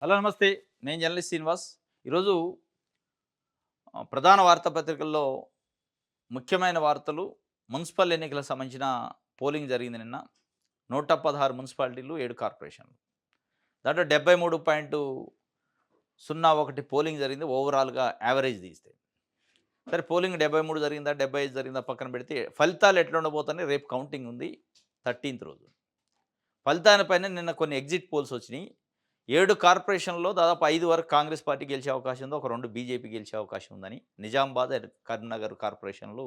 Hello నమస్తే. నేను journalist Srinivas. ఈరోజు ప్రధాన వార్తాపత్రికల్లో ముఖ్యమైన వార్తలు మున్సిపల్ ఎన్నికలకు సంబంధించిన పోలింగ్ జరిగింది నిన్న. 116 మున్సిపాలిటీలు, 7 కార్పొరేషన్లు. దాంట్లో 73.01 పోలింగ్ జరిగింది ఓవరాల్‌గా యావరేజ్ తీస్తే. సరే పోలింగ్ 73 జరిగిందా, 75 జరిగిందా పక్కన పెడితే ఫలితాలు ఎట్లా ఉండబోతున్నాయి రేపు కౌంటింగ్ ఉంది 13థ్ రోజు. ఫలితాల పైన నిన్న కొన్ని ఎగ్జిట్ పోల్స్ వచ్చినాయి. 7 కార్పొరేషన్‌లో దాదాపు 5 వరకు కాంగ్రెస్ పార్టీ గెలిచే అవకాశం ఉంది. ఒక 2 బీజేపీ గెలిచే అవకాశం ఉందని. నిజామాబాద్ అండ్ కరీంనగర్ కార్పొరేషన్‌లు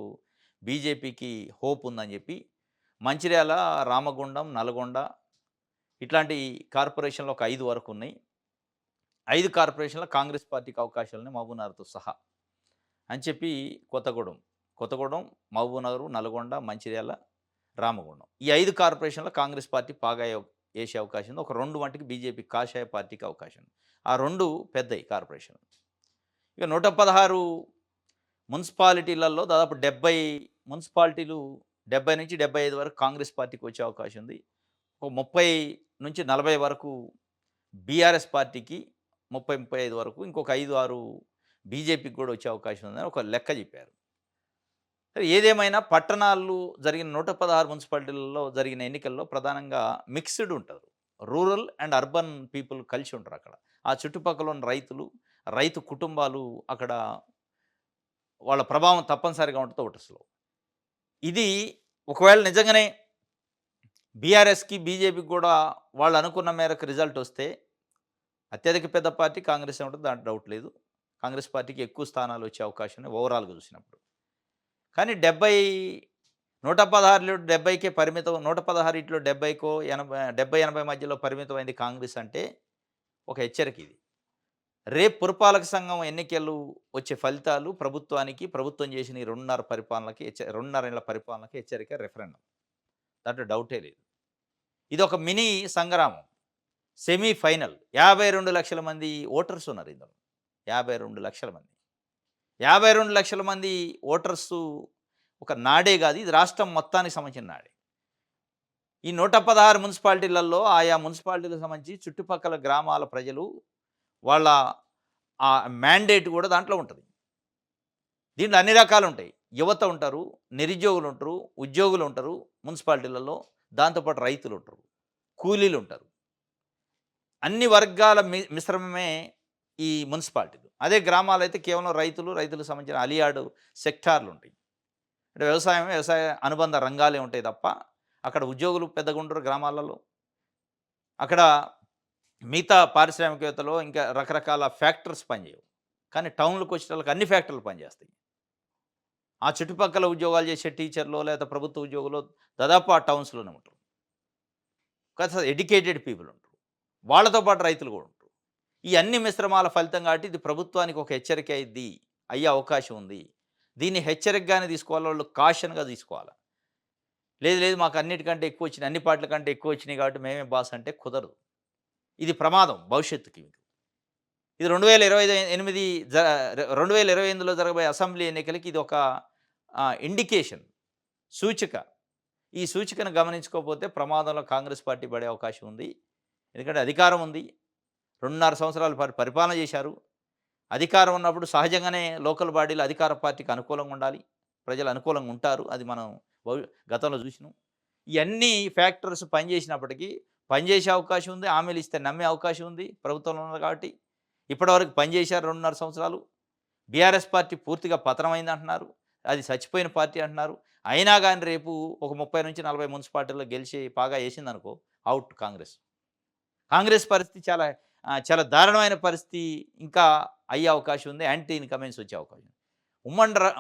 బీజేపీకి హోప్ ఉందని చెప్పి, మంచిర్యాల, రామగుండం, నల్గొండ ఇట్లాంటి కార్పొరేషన్‌లు ఒక 5 వరకు ఉన్నాయి. 5 కార్పొరేషన్‌లో కాంగ్రెస్ పార్టీకి అవకాశాలున్నాయి మహబూబ్‌నగర్‌తో సహా అని చెప్పి కొత్తగూడెం, మహబూబ్‌నగర్, నల్గొండ, మంచిర్యాల, రామగుండం. ఈ 5 కార్పొరేషన్‌లో కాంగ్రెస్ పార్టీ పాగా ఏసే అవకాశం ఉంది. ఒక 2 మట్టుకు బీజేపీ కాషాయ పార్టీకి అవకాశం ఉంది. ఆ 2 పెద్దయి కార్పొరేషన్‌లు. ఇక 116 మున్సిపాలిటీలలో దాదాపు 70 మున్సిపాలిటీలు 70-75 వరకు కాంగ్రెస్ పార్టీకి వచ్చే అవకాశం ఉంది. ఒక 30-40 వరకు బీఆర్ఎస్ పార్టీకి, 30-35 వరకు ఇంకొక 5, 6 బీజేపీకి కూడా వచ్చే అవకాశం ఉందని ఒక లెక్క చెప్పారు. సరే ఏదేమైనా పట్టణాల్లో జరిగిన 116 మున్సిపాలిటీలలో జరిగిన ఎన్నికల్లో ప్రధానంగా మిక్స్డ్ ఉంటారు. రూరల్ అండ్ అర్బన్ పీపుల్ కలిసి ఉంటారు అక్కడ. ఆ చుట్టుపక్కల ఉన్న రైతులు, రైతు కుటుంబాలు అక్కడ వాళ్ళ ప్రభావం తప్పనిసరిగా ఉంటుంది ఓటర్స్‌లో. ఇది ఒకవేళ నిజంగానే బీఆర్ఎస్‌కి, బీజేపీకి కూడా వాళ్ళు అనుకున్న మేరకు రిజల్ట్ వస్తే అత్యధిక పెద్ద పార్టీ కాంగ్రెసే ఉంటుంది. దాంట్లో డౌట్ లేదు. కాంగ్రెస్ పార్టీకి ఎక్కువ స్థానాలు వచ్చే అవకాశం ఉన్నాయి ఓవరాల్‌గా చూసినప్పుడు. కానీ 116లో 70కే పరిమితం, 116 70కో 70-80 మధ్యలో పరిమితమైంది కాంగ్రెస్ అంటే ఒక హెచ్చరిక ఇది. రేపు పురపాలక సంఘం ఎన్నికలు వచ్చే ఫలితాలు ప్రభుత్వానికి, ప్రభుత్వం చేసిన ఈ 2.5 ఏళ్ల పరిపాలనకి హెచ్చరిక, రెఫరెండం. దాంట్లో డౌటే లేదు. ఇదొక మినీ సంగ్రామం. Semi final. 52,00,000 మంది ఓటర్స్ ఉన్నారు ఇందులో. 52,00,000 మంది. 52,00,000 మంది ఓటర్సు ఒక నాడే కాదు. ఇది రాష్ట్రం మొత్తానికి సంబంధించిన నాడే. ఈ 116 మున్సిపాలిటీలలో ఆయా మున్సిపాలిటీలకు సంబంధించి చుట్టుపక్కల గ్రామాల ప్రజలు వాళ్ళ ఆ మ్యాండేట్ కూడా దాంట్లో ఉంటది. దీంట్లో అన్ని రకాలుంటాయి. యువత ఉంటారు, నిరుద్యోగులు ఉంటారు, ఉద్యోగులు ఉంటారు మున్సిపాలిటీలలో. దాంతోపాటు రైతులుంటారు, కూలీలుంటారు. అన్ని వర్గాల మిశ్రమమే ఈ మున్సిపాలిటీలు. అదే గ్రామాలైతే కేవలం రైతులకు సంబంధించిన అలియాడు సెక్టార్లుంటాయి. అంటే వ్యవసాయ అనుబంధ రంగాలే ఉంటాయి తప్ప, అక్కడ ఉద్యోగులు పెద్దగా ఉండరు గ్రామాలలో. అక్కడ మిగతా పారిశ్రామికవేత్తలు ఇంకా రకరకాల ఫ్యాక్టరీస్ పనిచేయవు. కానీ టౌన్‌లోకి వచ్చేటోళ్ళకి అన్ని ఫ్యాక్టరీలు పనిచేస్తాయి. ఆ చుట్టుపక్కల ఉద్యోగాలు చేసే టీచర్‌లో లేదా ప్రభుత్వ ఉద్యోగులో దాదాపు ఆ టౌన్స్‌లోనే ఉంటారు. కాస్త ఎడ్యుకేటెడ్ పీపుల్ ఉంటారు. వాళ్ళతో పాటు రైతులు కూడా ఉంటారు. ఈ అన్ని మిశ్రమాల ఫలితం కాబట్టి ఇది ప్రభుత్వానికి ఒక హెచ్చరిక అయ్యే అవకాశం ఉంది. దీన్ని హెచ్చరికగానే తీసుకోవాలి. వాళ్ళు కాషన్‌గా తీసుకోవాలి. లేదు మాకు అన్నిటికంటే ఎక్కువ వచ్చినాయి, అన్ని పార్టీల కంటే ఎక్కువ వచ్చినాయి కాబట్టి మేమే బాస్ అంటే కుదరదు. ఇది ప్రమాదం భవిష్యత్తుకి మీకు. ఇది 2028 2028లో జరగబోయే అసెంబ్లీ ఎన్నికలకి ఇది ఒక ఇండికేషన్, సూచిక. ఈ సూచికను గమనించుకోకపోతే ప్రమాదంలో కాంగ్రెస్ పార్టీ పడే అవకాశం ఉంది. ఎందుకంటే అధికారం ఉంది. 2.5 సంవత్సరాలు పరిపాలన చేశారు. అధికారం ఉన్నప్పుడు సహజంగానే లోకల్ బాడీలు అధికార పార్టీకి అనుకూలంగా ఉండాలి. ప్రజలు అనుకూలంగా ఉంటారు. అది మనం భవి గతంలో చూసినాం. ఇయన్నీ ఫ్యాక్టర్స్ పనిచేసినప్పటికీ పనిచేసే అవకాశం ఉంది. హామీలు ఇస్తే నమ్మే అవకాశం ఉంది. ప్రభుత్వంలో ఉన్నారు కాబట్టి. ఇప్పటివరకు పనిచేశారు 2.5 సంవత్సరాలు. బీఆర్ఎస్ పార్టీ పూర్తిగా పతనమైందంటున్నారు. అది చచ్చిపోయిన పార్టీ అంటున్నారు. అయినా గాని రేపు ఒక 30-40 మున్సిపాలిటీల్లో గెలిచి పాగా ఏసిందనుకో ఔట్ కాంగ్రెస్. కాంగ్రెస్ పరిస్థితి చాలా దారుణమైన పరిస్థితి ఇంకా అయ్యే అవకాశం ఉంది. యాంటీ ఇన్‌కమెన్స్ వచ్చే అవకాశం ఉంది.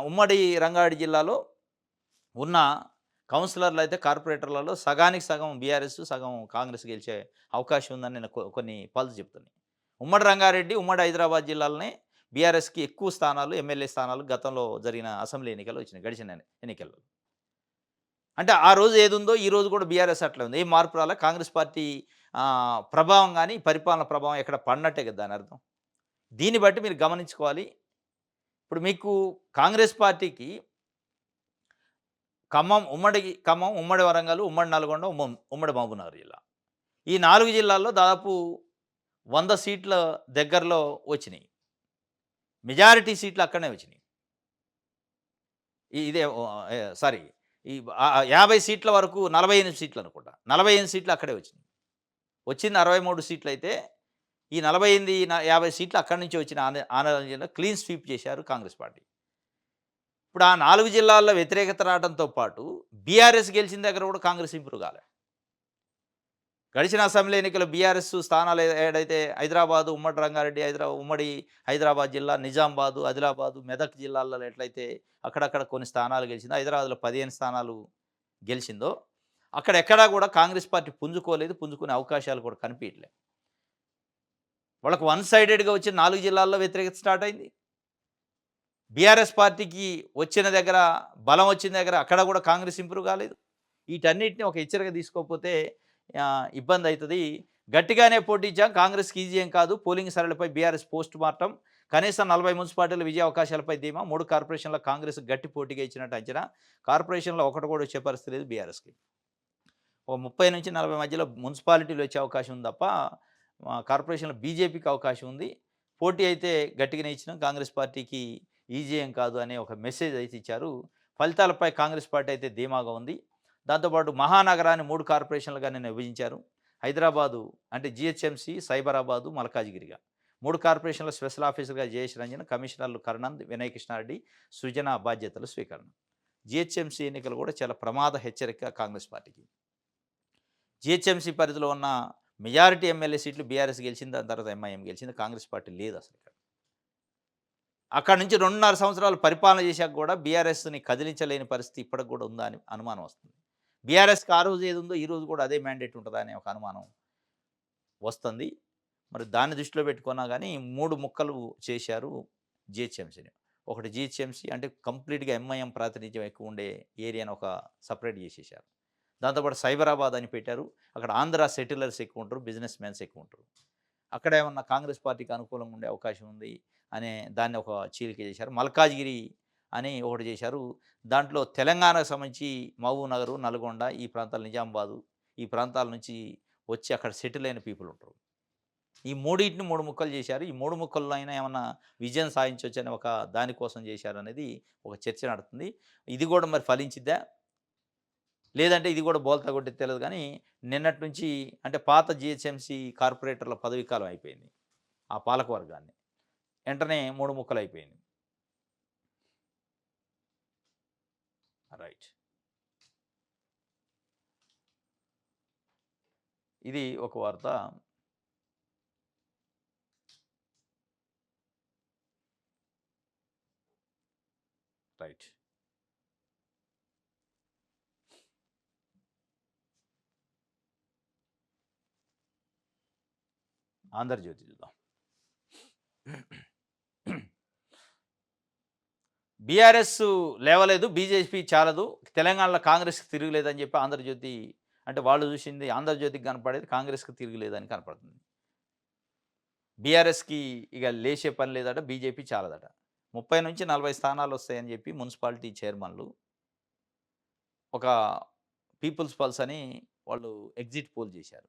ఉమ్మడి రంగారెడ్డి జిల్లాలో ఉన్న కౌన్సిలర్‌లయితే కార్పొరేటర్లలో సగానికి సగం బీఆర్ఎస్, సగం కాంగ్రెస్ గెలిచే అవకాశం ఉందని నేను కొన్ని పల్స్ చెప్తున్నాయి. ఉమ్మడి రంగారెడ్డి, ఉమ్మడి హైదరాబాద్ జిల్లాలనే బీఆర్ఎస్‌కి ఎక్కువ స్థానాలు, ఎమ్మెల్యే స్థానాలు గతంలో జరిగిన అసెంబ్లీ ఎన్నికల్లో వచ్చినాయి. గడిచిన ఎన్నికల్లో. అంటే ఆ రోజు ఏదుందో ఈ రోజు కూడా బీఆర్ఎస్ అట్లే ఉంది. ఏం మార్పు రాలే. కాంగ్రెస్ పార్టీ ప్రభావం గాని, పరిపాలన ప్రభావం ఎక్కడ పడినట్టే కదా దాని అర్థం. దీన్ని బట్టి మీరు గమనించుకోవాలి. ఇప్పుడు మీకు కాంగ్రెస్ పార్టీకి ఖమ్మం, ఉమ్మడి వరంగల్, ఉమ్మడి నల్గొండ, ఉమ్మడి మహబూబ్‌నగర్ జిల్లా. ఈ 4 జిల్లాల్లో దాదాపు 100 సీట్ల దగ్గరలో వచ్చినాయి. మెజారిటీ సీట్లు అక్కడనే వచ్చినాయి. ఇదే సారీ ఈ 50 సీట్ల వరకు 48 సీట్లు అనుకుంటా. 48 సీట్లు అక్కడే వచ్చినాయి. వచ్చింది 63 సీట్లయితే ఈ 48, 50 సీట్లు అక్కడి నుంచి వచ్చిన ఆంధ్ర జిల్లా క్లీన్ స్వీప్ చేశారు కాంగ్రెస్ పార్టీ. ఇప్పుడు ఆ 4 జిల్లాల్లో వ్యతిరేకత రావడంతో పాటు బీఆర్ఎస్ గెలిచిన దగ్గర కూడా కాంగ్రెస్ ఇంప్రూవ్ కాలే. గడిచిన అసెంబ్లీ ఎన్నికల్లో బీఆర్ఎస్ స్థానాలు ఏడైతే హైదరాబాదు, ఉమ్మడి రంగారెడ్డి, ఉమ్మడి హైదరాబాద్ జిల్లా, నిజామాబాదు, ఆదిలాబాదు, మెదక్ జిల్లాల్లో ఎట్లయితే అక్కడక్కడ కొన్ని స్థానాలు గెలిచిందో, హైదరాబాద్‌లో 15 స్థానాలు గెలిచిందో, అక్కడెక్కడా కూడా కాంగ్రెస్ పార్టీ పుంజుకోలేదు. పుంజుకునే అవకాశాలు కూడా కనిపియట్లే. వాళ్ళకి వన్ సైడెడ్‌గా వచ్చిన 4 జిల్లాల్లో వ్యతిరేకత స్టార్ట్ అయింది. బీఆర్ఎస్ పార్టీకి వచ్చిన దగ్గర, బలం వచ్చిన దగ్గర అక్కడ కూడా కాంగ్రెస్ ఇంప్రూవ్ కాలేదు. వీటన్నిటిని ఒక హెచ్చరిక తీసుకోకపోతే ఇబ్బందయితది. గట్టిగానే పోటీచ్చాం. కాంగ్రెస్‌కి ఈజీ ఏం కాదు. పోలింగ్ సరళిపై బీఆర్ఎస్ పోస్ట్ మార్టం. కనీసం 40 మున్సిపాలిటీల విజయ అవకాశాలపై ధీమా. 3 కార్పొరేషన్ల కాంగ్రెస్ గట్టి పోటీగా ఇచ్చినట్టు అంచనా. కార్పొరేషన్‌లో ఒకటి కూడా వచ్చే పరిస్థితి లేదు బీఆర్ఎస్‌కి. ఓ 30-40 మధ్యలో మున్సిపాలిటీలు వచ్చే అవకాశం ఉంది తప్ప కార్పొరేషన్‌లో బీజేపీకి అవకాశం ఉంది. పోటీ అయితే గట్టిగానే ఇచ్చినాం. కాంగ్రెస్ పార్టీకి ఈజీ ఏం కాదు అనే ఒక మెసేజ్ అయితే ఇచ్చారు. ఫలితాలపై కాంగ్రెస్ పార్టీ అయితే ధీమాగా ఉంది. దాంతోపాటు మహానగరాన్ని 3 కార్పొరేషన్లుగా నిన్న విభజించారు. హైదరాబాదు అంటే జీహెచ్ఎంసీ, సైబరాబాదు, మల్కాజిగిరిగా. 3 కార్పొరేషన్ల స్పెషల్ ఆఫీసర్‌గా జయేష్ రంజన్, కమిషనర్లు కర్ణంద్, వినయ్ కృష్ణారెడ్డి, సృజన బాధ్యతలు స్వీకరణ. జీహెచ్ఎంసీ ఎన్నికలు కూడా చాలా ప్రమాద హెచ్చరిక కాంగ్రెస్ పార్టీకి. జీహెచ్ఎంసీ పరిధిలో ఉన్న మెజారిటీ ఎమ్మెల్యే సీట్లు బీఆర్ఎస్ గెలిచింది. దాని తర్వాత ఎంఐఎం గెలిచింది. కాంగ్రెస్ పార్టీ లేదు అసలు ఇక్కడ. అక్కడి నుంచి 2.5 సంవత్సరాలు పరిపాలన చేశాక కూడా బీఆర్ఎస్‌ని కదిలించలేని పరిస్థితి ఇప్పటికి కూడా ఉందా అని అనుమానం వస్తుంది. బీఆర్ఎస్‌కి ఆ రోజు ఏది ఉందో ఈ రోజు కూడా అదే మ్యాండేట్ ఉంటదా అనే ఒక అనుమానం వస్తుంది. మరి దాన్ని దృష్టిలో పెట్టుకున్నా గానీ 3 ముక్కలు చేశారు జీహెచ్ఎంసీని. ఒకటి జీహెచ్ఎంసీ అంటే కంప్లీట్‌గా ఎంఐఎం ప్రాతినిధ్యం ఎక్కువ ఉండే ఏరియాని ఒక సెపరేట్ చేసేశారు. దాంతోపాటు సైబరాబాద్ అని పెట్టారు. అక్కడ ఆంధ్ర సెటిలర్స్ ఎక్కువ ఉంటారు. బిజినెస్ మ్యాన్స్ ఎక్కువ ఉంటారు. అక్కడ ఏమన్నా కాంగ్రెస్ పార్టీకి అనుకూలంగా ఉండే అవకాశం ఉంది అనే దాన్ని ఒక చీలిక చేశారు. మల్కాజ్గిరి అని ఒకటి చేశారు. దాంట్లో తెలంగాణకు సంబంధించి మహబూబ్ నగరు, నల్గొండ ఈ ప్రాంతాలు, నిజామాబాదు ఈ ప్రాంతాల నుంచి వచ్చి అక్కడ సెటిల్ అయిన పీపుల్ ఉంటారు. ఈ మూడిటిని 3 ముక్కలు చేశారు. ఈ 3 ముక్కల్లో అయినా ఏమన్నా విజయం సాధించొచ్చని ఒక దానికోసం చేశారనేది ఒక చర్చ నడుతుంది. ఇది కూడా మరి ఫలించిద్దా? లేదంటే ఇది కూడా బోల్తా కొట్టిద్దో తెలీదు గానీ, నిన్నటి నుంచి అంటే పాత జీహెచ్ఎంసీ కార్పొరేటర్ల పదవీ కాలం అయిపోయింది. ఆ పాలకవర్గాన్ని. వెంటనే 3 ముక్కలయిపోయింది. రైట్. ఇది ఒక వార్త. రైట్. ఆంధ్రజ్యోతి చూద్దాం. బీఆర్ఎస్ లేవలేదు, బీజేపీ చాలదు, తెలంగాణలో కాంగ్రెస్‌కి తిరుగులేదని చెప్పి ఆంధ్రజ్యోతి అంటే వాళ్ళు చూసింది ఆంధ్రజ్యోతికి కనపడేది కాంగ్రెస్‌కి తిరుగులేదని కనపడుతుంది. బీఆర్ఎస్‌కి ఇక లేచే పని లేదట, బీజేపీ చాలదట. 30-40 స్థానాలు వస్తాయని చెప్పి మున్సిపాలిటీ చైర్మన్‌లు ఒక పీపుల్స్ పల్స్ అని వాళ్ళు ఎగ్జిట్ పోల్ చేశారు.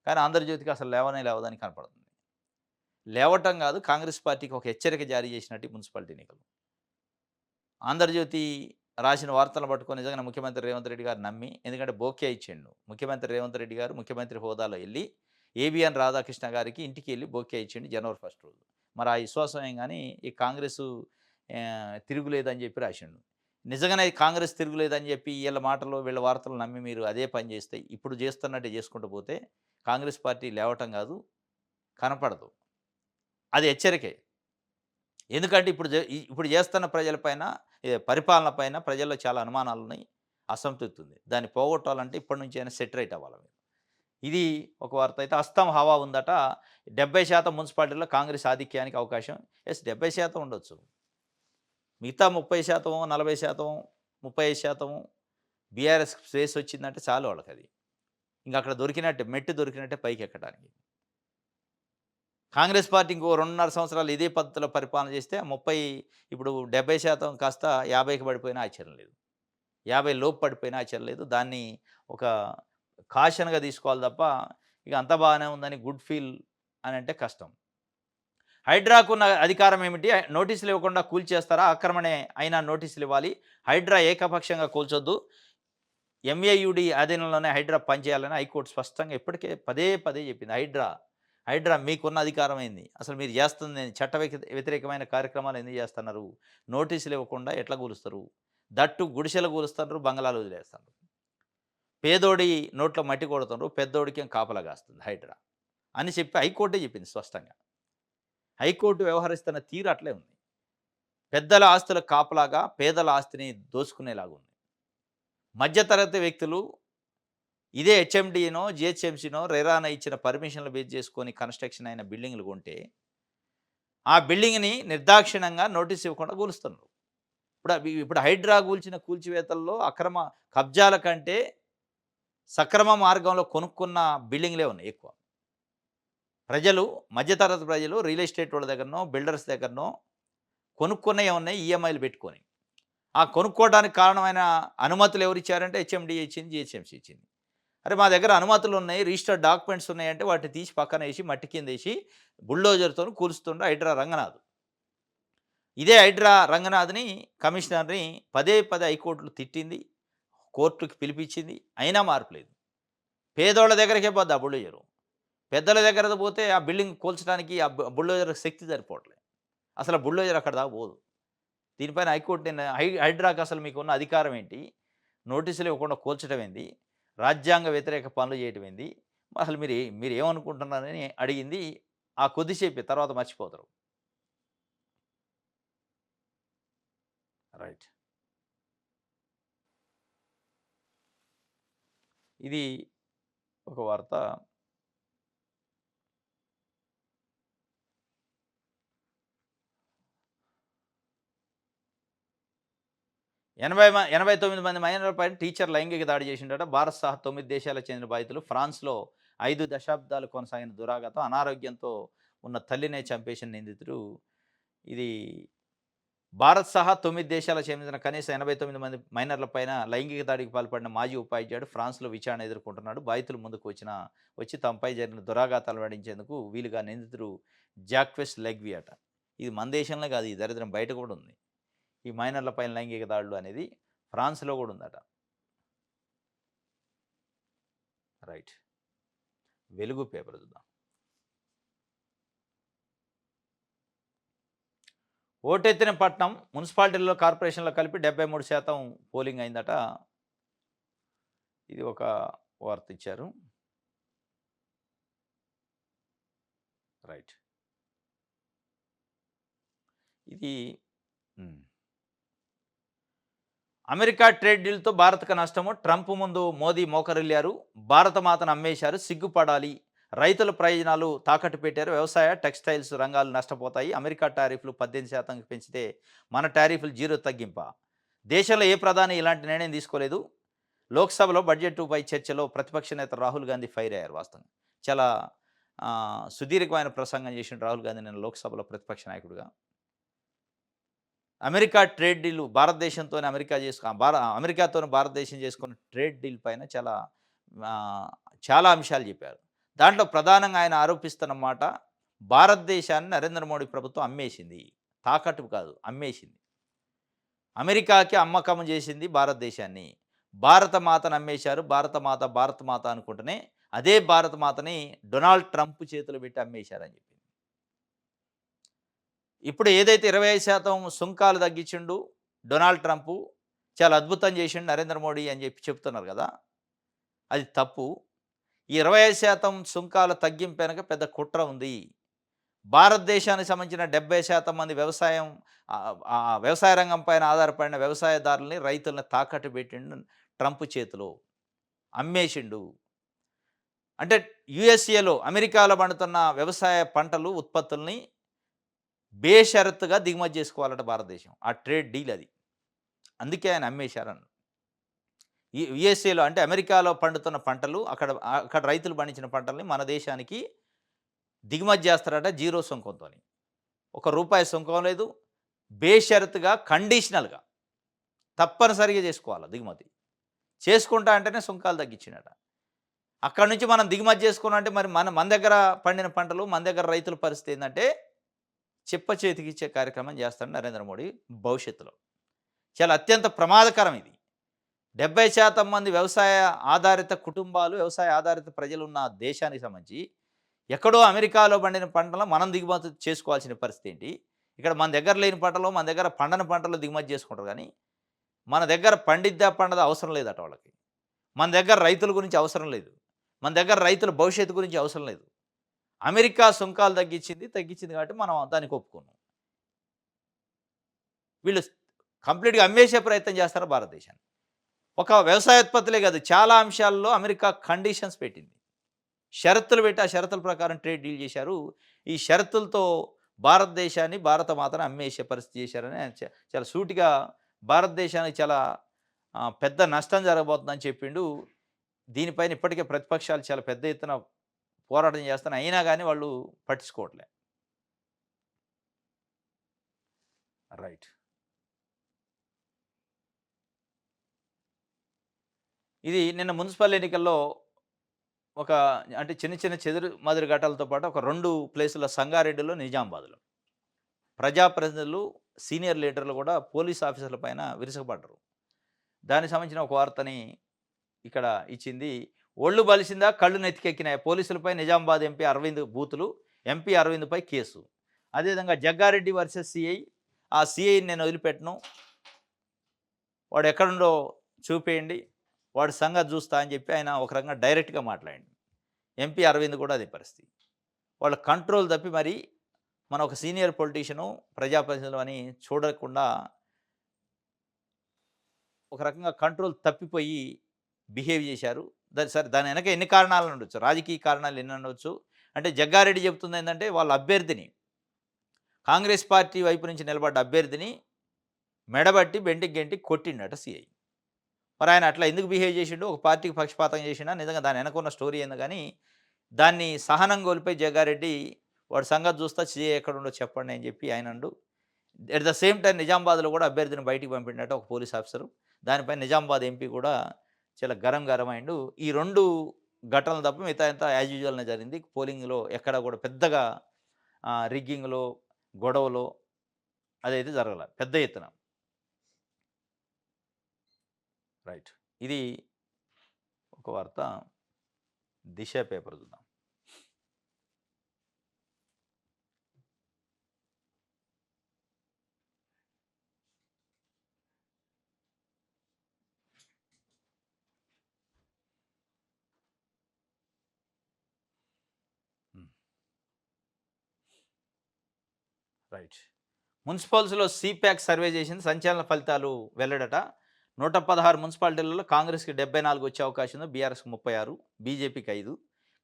కానీ ఆంధ్రజ్యోతికి అసలు లేవనే లేవదని కనపడుతుంది. లేవటం కాదు, కాంగ్రెస్ పార్టీకి ఒక హెచ్చరిక జారీ చేసినట్టు ఈ మున్సిపాలిటీ ఎన్నికలు. ఆంధ్రజ్యోతి రాసిన వార్తలను పట్టుకొని నిజంగానే ముఖ్యమంత్రి రేవంత్ రెడ్డి గారు నమ్మి, ఎందుకంటే బోకే ఇచ్చిండు. ముఖ్యమంత్రి రేవంత్ రెడ్డి గారు ముఖ్యమంత్రి హోదాలో ఎళ్లి, ఏబీఎన్ రాధాకృష్ణ గారికి ఇంటికి ఎళ్లి బోకే ఇచ్చిండు జనవరి 1 రోజు. మరి ఆ విశ్వాసం ఏం గాని ఈ కాంగ్రెసు తిరుగులేదని చెప్పి రాసిండు. నిజంగానే కాంగ్రెస్ తిరుగులేదని చెప్పి వీళ్ళ మాటలు, వీళ్ళ వార్తలు నమ్మి మీరు అదే పని చేస్తే, ఇప్పుడు చేస్తున్నట్టే చేసుకుంటూ పోతే కాంగ్రెస్ పార్టీ లేవటం కాదు, కనపడదు. అది హెచ్చరికే. ఎందుకంటే ఇప్పుడు చేస్తున్న ప్రజలపైన పరిపాలన పైన ప్రజల్లో చాలా అనుమానాలున్నాయి. అసంతృప్తి ఉంది. దాన్ని పోగొట్టాలంటే ఇప్పటి నుంచైనా సెట్ రైట్ అవ్వాలి మీరు. ఇది ఒక వార్త. అయితే అస్తం హవా ఉందట. 70% మున్సిపాలిటీల్లో కాంగ్రెస్ ఆధిక్యానికి అవకాశం. 70% ఉండొచ్చు. మిగతా 30%, 40%, 35% బీఆర్ఎస్ స్పేస్ వచ్చిందంటే చాలు వాళ్ళకది. ఇంక అక్కడ దొరికినట్టే, మెట్టు దొరికినట్టే పైకెక్కడానికి. కాంగ్రెస్ పార్టీ ఇంకో 2.5 సంవత్సరాలు ఇదే పద్ధతిలో పరిపాలన చేస్తే ఇప్పుడు 70% కాస్త 50కి పడిపోయినా ఆశ్చర్యం లేదు. 50 లోపు పడిపోయినా ఆశ్చర్యం లేదు. దాన్ని ఒక కాషన్‌గా తీసుకోవాలి తప్ప, ఇక అంతా బాగానే ఉందని గుడ్ ఫీల్ అని అంటే కష్టం. హైడ్రాకున్న అధికారం ఏమిటి? నోటీసులు ఇవ్వకుండా కూల్చేస్తారా? ఆక్రమణే అయినా నోటీసులు ఇవ్వాలి. హైడ్రా ఏకపక్షంగా కూల్చొద్దు. ఎంఏయుడి ఆధీనంలోనే హైడ్రా పనిచేయాలని హైకోర్టు స్పష్టంగా ఇప్పటికే పదే పదే చెప్పింది. హైడ్రా మీకున్న అధికారం ఏంది? అసలు మీరు చేస్తుంది చట్ట వ్యతిరేకమైన కార్యక్రమాలు ఎందుకు చేస్తున్నారు? నోటీసులు ఇవ్వకుండా ఎట్లా కూలుస్తారు? దట్టు గుడిసెలు కూలుస్తున్నారు, బంగళాలు వదిలేస్తున్నారు. పేదోడి నోట్లో మట్టి కొడుతున్నారు, పెద్దోడికేం కాపలా కాస్తుంది హైడ్రా అని చెప్పి హైకోర్టే చెప్పింది స్పష్టంగా. హైకోర్టు వ్యవహరిస్తున్న తీరు అట్లే ఉంది. పెద్దల ఆస్తుల కాపలాగా పేదల ఆస్తిని దోచుకునేలాగుంది. మధ్యతరగతి వ్యక్తులు ఇదే హెచ్ఎండినో, జిహెచ్ఎంసీనో, రెరానో ఇచ్చిన పర్మిషన్లు బేస్ చేసుకొని కన్‌స్ట్రక్షన్ అయిన బిల్డింగ్‌లు కొంటే, ఆ బిల్డింగ్‌ని నిర్దాక్షిణ్యంగా నోటీస్ ఇవ్వకుండా కూలుస్తున్నారు. ఇప్పుడు హైడ్రా కూల్చిన కూల్చివేతల్లో అక్రమ కబ్జాల కంటే సక్రమ మార్గంలో కొనుక్కున్న బిల్డింగ్‌లే ఉన్నాయి ఎక్కువ. మధ్యతరగతి ప్రజలు రియల్ ఎస్టేట్ వాళ్ళ దగ్గరనో, బిల్డర్స్ దగ్గరనో కొనుక్కున్నయి ఉన్నాయి ఈఎంఐలు పెట్టుకొని. ఆ కొనుక్కోవడానికి కారణమైన అనుమతులు ఎవరిచ్చారంటే హెచ్ఎండీఏ ఇచ్చింది, జీహెచ్ఎంసీ ఇచ్చింది. అరే మా దగ్గర అనుమతులు ఉన్నాయి, రిజిస్టర్డ్ డాక్యుమెంట్స్ ఉన్నాయంటే వాటిని తీసి పక్కనేసి మట్టి కిందేసి బుల్డోజర్‌తోని కూలుస్తుండు హైడ్రా రంగనాథ్. ఇదే హైడ్రా రంగనాథ్‌ని కమిషనర్‌ని పదే పదే హైకోర్టులు తిట్టింది. కోర్టుకి పిలిపించింది. అయినా మార్పు లేదు. పేదోళ్ళ దగ్గరికే పోద్ది ఆ బుల్డోజరు. పెద్దల దగ్గరకు పోతే ఆ బిల్డింగ్ కూల్చడానికి ఆ బుల్డోజర్‌కి శక్తి సరిపోవట్లే. అసలు బుల్డోజర్ అక్కడి దాకా పోదు. దీనిపైన హైకోర్టు హైడ్రాకి అసలు మీకున్న అధికారం ఏంటి? నోటీసులు ఇవ్వకుండా కూల్చడం ఏంది? రాజ్యాంగ వ్యతిరేక పనులు చేయటం ఏంది? అసలు మీరేమనుకుంటున్నారని అడిగింది. ఆ కొద్దిసేపే తర్వాత మర్చిపోతారు. రైట్. ఇది ఒక వార్త. 89 మంది మైనర్లపై టీచర్ లైంగిక దాడి చేసిండట. భారత్ సహా 9 దేశాలకు చెందిన బాధితులు. ఫ్రాన్స్‌లో 5 దశాబ్దాలు కొనసాగిన దురాగతం. అనారోగ్యంతో ఉన్న తల్లినే చంపేసిన నిందితుడు. ఇది భారత్ సహా 9 దేశాలకు చెందిన కనీసం 89 మంది మైనర్లపైన లైంగిక దాడికి పాల్పడిన మాజీ ఉపాధ్యాయుడు ఫ్రాన్స్‌లో విచారణ ఎదుర్కొంటున్నాడు. బాధితులు ముందుకు వచ్చి తమపై జరిగిన దురాఘాతాలు వెల్లడించేందుకు వీలుగా నిందితుడు జాక్వెస్ లెగ్వి అట. ఇది మన దేశంలో కాదు, ఈ దరిద్రం బయట కూడా ఉంది. ఈ మైనర్లపైన లైంగిక దాడులు అనేది ఫ్రాన్స్‌లో కూడా ఉందట. రైట్. వెలుగు పేపర్ చూద్దాం. ఓటెత్తిన పట్నం మున్సిపాలిటీల్లో, కార్పొరేషన్‌లో కలిపి 73% పోలింగ్ అయిందట. ఇది ఒక వార్త ఇచ్చారు. రైట్. ఇది అమెరికా ట్రేడ్ డీల్‌తో భారత్‌కు నష్టము. ట్రంప్ ముందు మోదీ మోకరిల్లారు. భారత మాతను అమ్మేశారు. సిగ్గుపడాలి. రైతుల ప్రయోజనాలు తాకట్టు పెట్టారు. వ్యవసాయ, టెక్స్‌టైల్స్ రంగాలు నష్టపోతాయి. అమెరికా టారిఫ్‌లు 18%కి పెంచితే మన టారిఫ్‌లు 0 తగ్గింపా. దేశంలో ఏ ప్రధాని ఇలాంటి నిర్ణయం తీసుకోలేదు. లోక్సభలో బడ్జెట్‌పై చర్చలో ప్రతిపక్ష నేత రాహుల్ గాంధీ ఫైర్ అయ్యారు వాస్తవంగా. చాలా సుదీర్ఘమైన ప్రసంగం చేసిండు రాహుల్ గాంధీ నిన్న లోక్సభలో ప్రతిపక్ష నాయకుడిగా. అమెరికా ట్రేడ్ డీల్ భారతదేశంతోనే అమెరికాతోని భారతదేశం చేసుకున్న ట్రేడ్ డీల్ పైన చాలా అంశాలు చెప్పారు. దాంట్లో ప్రధానంగా ఆయన ఆరోపిస్తున్న మాట, భారతదేశాన్ని నరేంద్ర మోడీ ప్రభుత్వం అమ్మేసింది. తాకట్టు కాదు, అమ్మేసింది. అమెరికాకి అమ్మకం చేసింది భారతదేశాన్ని. భారత మాతను అమ్మేశారు. భారత మాత అనుకుంటూనే అదే భారత మాతని డొనాల్డ్ ట్రంప్ చేతులు పెట్టి అమ్మేశారని చెప్పి. ఇప్పుడు ఏదైతే 25% సుంకాలు తగ్గించిండు డొనాల్డ్ ట్రంప్, చాలా అద్భుతం చేసిండు నరేంద్ర మోడీ అని చెప్తున్నారు కదా, అది తప్పు. ఈ 25% సుంకాల తగ్గింపు వెనక పెద్ద కుట్ర ఉంది. భారతదేశానికి సంబంధించిన 70% మంది వ్యవసాయ రంగం పైన ఆధారపడిన వ్యవసాయదారుల్ని, రైతులను తాకట్టు పెట్టిండు ట్రంప్ చేతిలో, అమ్మేసిండు. అంటే యుఎస్ఏలో, అమెరికాలో పండుతున్న వ్యవసాయ పంటలు, ఉత్పత్తుల్ని బేషరతుగా దిగుమతి చేసుకోవాలట భారతదేశం. ఆ ట్రేడ్ డీల్ అది. అందుకే ఆయన అమ్మేశారన్న. యుఎస్ఏలో అంటే అమెరికాలో పండుతున్న పంటలు, అక్కడ రైతులు పండించిన పంటల్ని మన దేశానికి దిగుమతి చేస్తారట 0 సుంకంతోని. ₹1 సుంకం లేదు. బేషరతుగా, కండిషనల్‌గా తప్పనిసరిగా చేసుకోవాలి దిగుమతి. చేసుకుంటా అంటేనే సుంకాలు తగ్గించిండట. అక్కడి నుంచి మనం దిగుమతి చేసుకోవాలంటే మరి మన దగ్గర పండిన పంటలు, మన దగ్గర రైతుల పరిస్థితి ఏందంటే చిప్ప చేతికిచ్చే కార్యక్రమం చేస్తాడు నరేంద్ర మోడీ భవిష్యత్తులో. చాలా అత్యంత ప్రమాదకరం ఇది. 70% మంది వ్యవసాయ ఆధారిత కుటుంబాలు, వ్యవసాయ ఆధారిత ప్రజలున్న దేశానికి సంబంధించి, ఎక్కడో అమెరికాలో పండిన పంటలను మనం దిగుమతి చేసుకోవాల్సిన పరిస్థితి ఏంటి? ఇక్కడ మన దగ్గర లేని పంటలు, మన దగ్గర పండని పంటలు దిగుమతి చేసుకుంటారు గానీ, మన దగ్గర పండిద్దా, పండదా అవసరం లేదట వాళ్ళకి. మన దగ్గర రైతుల గురించి అవసరం లేదు. మన దగ్గర రైతుల భవిష్యత్తు గురించి అవసరం లేదు. అమెరికా సుంకాలు తగ్గించింది కాబట్టి మనం దానికి ఒప్పుకున్నాం. వీళ్ళు కంప్లీట్‌గా అమ్మేసే ప్రయత్నం చేస్తారు భారతదేశాన్ని. ఒక వ్యవసాయోత్పత్తులే కాదు, చాలా అంశాల్లో అమెరికా కండిషన్స్ పెట్టింది. షరతులు పెట్టి, ఆ షరతుల ప్రకారం ట్రేడ్ డీల్ చేశారు. ఈ షరతులతో భారతదేశాన్ని, భారత మాతను అమ్మేసే పరిస్థితి చేశారని ఆయన చాలా సూటిగా భారతదేశానికి చాలా పెద్ద నష్టం జరగబోతుందని చెప్పిండు. దీనిపైన ఇప్పటికే ప్రతిపక్షాలు చాలా పెద్ద ఎత్తున పోరాటం చేస్తున్నాయి. అయినా గాని వాళ్ళు పట్టించుకోవట్లే. రైట్. ఇది నిన్న మున్సిపల్ ఎన్నికల్లో ఒక అంటే చిన్న చిన్న చెదురు మదురు ఘటాలతో పాటు ఒక 2 ప్లేసుల సంగారెడ్డిలో, నిజామాబాద్‌లో. ప్రజాప్రతినిధులు, సీనియర్ లీడర్లు కూడా పోలీస్ ఆఫీసర్ల పైన విరుచుకుపడ్డారు. దానికి సంబంధించిన ఒక వార్తని ఇక్కడ ఇచ్చింది. ఒళ్ళు బలిసిందా కళ్ళు నెత్తికెక్కినాయి. పోలీసులపై నిజామాబాద్ ఎంపీ అరవింద్ బూతులు, ఎంపీ అరవింద్‌పై కేసు. అదేవిధంగా జగ్గారెడ్డి వర్సెస్ సీఐ. ఆ సీఐని నేను వదిలిపెట్టను. వాడు ఎక్కడుండో చూపేయండి. వాడి సంగతి చూస్తా అని చెప్పి ఆయన ఒక రకంగా డైరెక్ట్‌గా మాట్లాడిండు. ఎంపీ అరవింద్ కూడా అదే పరిస్థితి. వాళ్ళ కంట్రోల్ తప్పి మరి మన ఒక సీనియర్ పొలిటీషియను, ప్రజాప్రతినిధులు అని చూడకుండా ఒక రకంగా కంట్రోల్ తప్పిపోయి బిహేవ్ చేశారు. సరే దాని వెనక ఎన్ని కారణాలు ఉండొచ్చు. రాజకీయ కారణాలు ఎన్ని ఉండొచ్చు. అంటే జగ్గారెడ్డి చెప్తుంది ఏందంటే వాళ్ళ అభ్యర్థిని, కాంగ్రెస్ పార్టీ వైపు నుంచి నిలబడ్డ అభ్యర్థిని మెడబట్టి బెంటికి గెంటి కొట్టిండట సీఐ. మరి ఆయన అట్లా ఎందుకు బిహేవ్ చేసిండు? ఒక పార్టీకి పక్షపాతం చేసిండా? నిజంగా దాని వెనక ఉన్న స్టోరీ ఏందో గానీ, దాన్ని సహనం కోల్పోయి జగ్గారెడ్డి వాడి సంగతి చూస్తా సీఐ ఎక్కడుండో చెప్పండి అని చెప్పి ఆయనండు. ఎట్ ద సేమ్ టైమ్ నిజామాబాద్‌లో కూడా అభ్యర్థిని బయటికి పంపిండట ఒక పోలీస్ ఆఫీసరు. దానిపై నిజామాబాద్ ఎంపీ కూడా చాలా గరం అయిండు. ఈ 2 ఘటనలు తప్ప మిగతా అంతా యాజ్ యూజువల్‌నే జరిగింది. పోలింగ్‌లో ఎక్కడ కూడా పెద్దగా రిగ్గింగ్‌లో, గొడవలో అదైతే జరగల పెద్ద ఎత్తున. రైట్. ఇది ఒక వార్త. దిశ పేపర్ చూద్దాం. రైట్. మున్సిపల్స్‌లో సిపాక్ సర్వే చేసింది. సంచలన ఫలితాలు వెల్లడట. 116 మున్సిపాలిటీలలో కాంగ్రెస్‌కి 74 వచ్చే అవకాశం ఉంది. బీఆర్ఎస్‌కి 36, బీజేపీకి 5,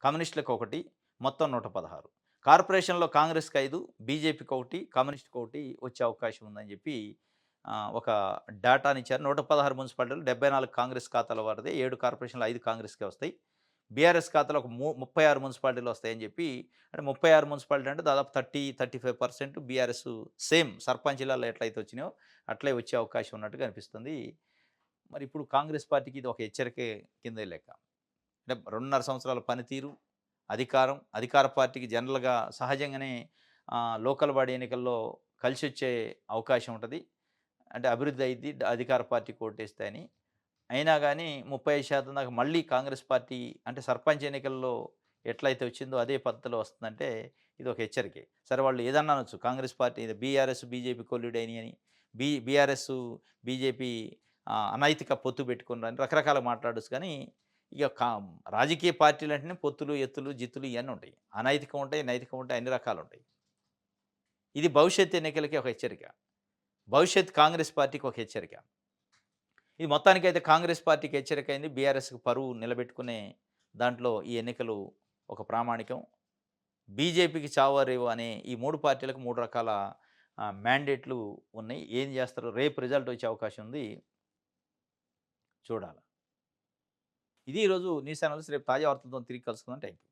కమ్యూనిస్టులకు 1, మొత్తం 116. కార్పొరేషన్‌లో కాంగ్రెస్‌కి 5, బీజేపీకి 1, కమ్యూనిస్ట్‌కి 1 వచ్చే అవకాశం ఉందని చెప్పి ఒక డేటానిచ్చారు. 116 మున్సిపాలిటీలు 74 కాంగ్రెస్ ఖాతాల వారిదే. 7 కార్పొరేషన్‌లో 5 కాంగ్రెస్‌కే వస్తాయి. బీఆర్ఎస్ ఖాతాలో ఒక 36 మున్సిపాలిటీలు వస్తాయని చెప్పి, అంటే 36 మున్సిపాలిటీ అంటే దాదాపు 35% బీఆర్ఎస్ సేమ్ సర్పంచ్‌లలో ఎట్లయితే వచ్చినాయో అట్లే వచ్చే అవకాశం ఉన్నట్టుగా అనిపిస్తుంది. మరి ఇప్పుడు కాంగ్రెస్ పార్టీకి ఇది ఒక హెచ్చరికే కిందే లెక్క. అంటే 2.5 సంవత్సరాల పనితీరు, అధికార పార్టీకి జనరల్‌గా సహజంగానే లోకల్ బాడీ ఎన్నికల్లో కలిసొచ్చే అవకాశం ఉంటది. అంటే అభివృద్ధి అయిద్ది అధికార పార్టీకి ఓటేస్తే. అయినా గానీ 35% దాకా మళ్ళీ కాంగ్రెస్ పార్టీ అంటే సర్పంచ్ ఎన్నికల్లో ఎట్లయితే వచ్చిందో అదే పద్ధతిలో వస్తుందంటే ఇది ఒక హెచ్చరికే. సరే వాళ్ళు ఏదన్నా అనొచ్చు. Congress party BRS, BJP colluded అయినాయి అని. బీఆర్ఎస్, బీజేపీ అనైతిక పొత్తు పెట్టుకున్నారని రకరకాలుగా మాట్లాడొచ్చు కానీ, ఇక రాజకీయ పార్టీలంటేనే పొత్తులు, ఎత్తులు, జిత్తులు ఇయన్నీ ఉంటాయి. అనైతికం ఉంటాయి, నైతికం ఉంటాయి, అన్ని రకాలుంటాయి. ఇది భవిష్యత్ ఎన్నికలకి ఒక హెచ్చరిక. భవిష్యత్ కాంగ్రెస్ పార్టీకి ఒక హెచ్చరిక. ఇది మొత్తానికైతే కాంగ్రెస్ పార్టీకి హెచ్చరికైంది. బీఆర్ఎస్‌కి పరువు నిలబెట్టుకునే దాంట్లో ఈ ఎన్నికలు ఒక ప్రామాణికం. బీజేపీకి చావో రేవో అనే ఈ 3 పార్టీలకు 3 రకాల మ్యాండేట్లు ఉన్నాయి. ఏం చేస్తారో రేపు రిజల్ట్ వచ్చే అవకాశం ఉంది. చూడాలి. ఇది ఈరోజు న్యూస్ అనాలిసిస్. రేపు తాజా వార్తలతో తిరిగి కలుసుకుందాం. Thank you.